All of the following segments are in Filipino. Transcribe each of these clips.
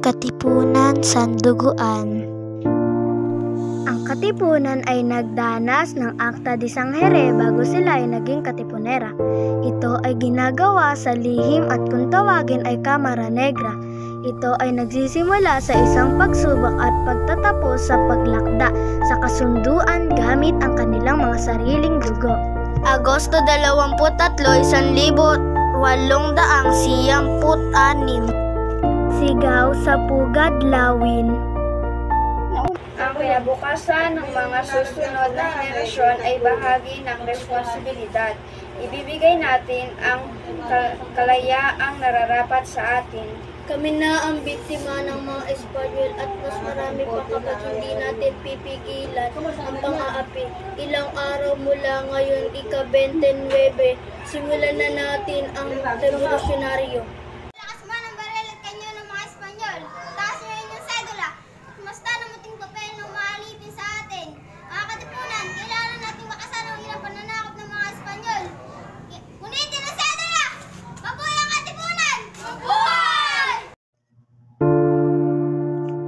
Katipunan Sanduguan. Ang Katipunan ay nagdanas ng Acta de Sangere bago sila ay naging Katipunera. Ito ay ginagawa sa lihim at kung tawagin ay Kamara Negra. Ito ay nagsisimula sa isang pagsubok at pagtatapos sa paglakda sa kasunduan gamit ang kanilang mga sariling dugo. Agosto 23, 1896. Sigaw sa Pugad Lawin. Ang kinabukasan ng mga susunod na henerasyon ay bahagi ng responsibilidad. Ibibigay natin ang kalayaang nararapat sa atin. Kami na ang biktima ng mga Espanyol at mas marami pa kapag hindi natin pipigilan ang pang-aapi. Ilang araw mula ngayon, ika-29, simulan na natin ang revolusyonaryo.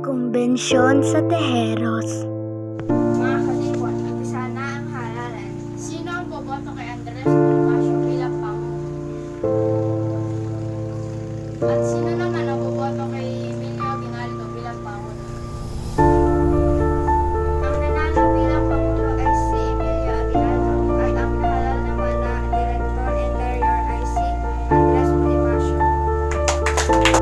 Kumbensyon sa Tejeros. Mga katipuan, umpisa na ang halalan. Sino ang boboto kay Andres Bonifacio bilang Pangulo? At sino naman ang boboto kay Emilio Aguinaldo bilang Pangulo? Ang nanalo bilang Pangulo ay si Emilio Aguinaldo at ang nahalal naman na Director Interior ay si Andres Bonifacio.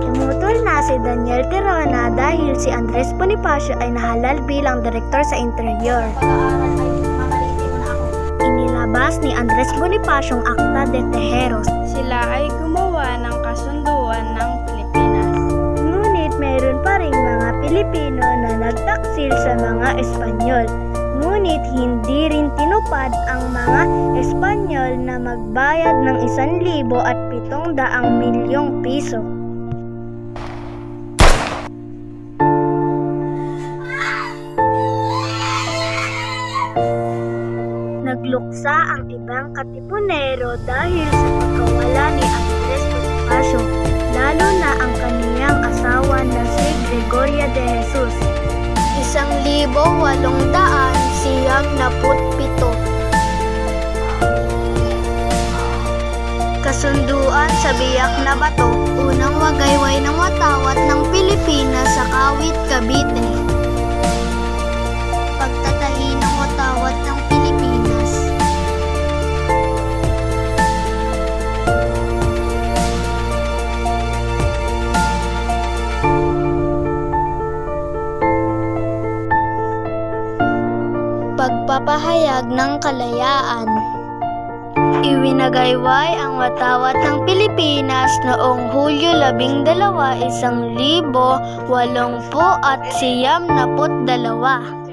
Tumutol na si Daniel Tirona dahil si Andres Bonifacio ay nahalal bilang direktor sa interior. Pag-aaral ay mamalitin na ako. Inilabas ni Andres Bonifacio ang Acta de Tejeros. Sila ay gumawa ng kasunduan ng Pilipinas. Ngunit mayroon pa ring mga Pilipino na nagtaksil sa mga Espanyol. Ngunit hindi rin tinupad ang mga Espanyol na magbayad ng 1,700 milyong piso. Nagluksa ang ibang Katipunero dahil sa pagkawala ni Andres Bonifacio, lalo na ang kaniyang asawa na si Gregoria de Jesus. 1,897. Kasunduan sa Biak na Bato, unang wagayway ng watawat ng Pilipinas sa Kawit, Cavite. Pagtatahi ng watawat ng Pilipinas. Pagpapahayag ng kalayaan. Iwinagayway ang watawat ng Pilipinas noong Hulyo 12, 1882.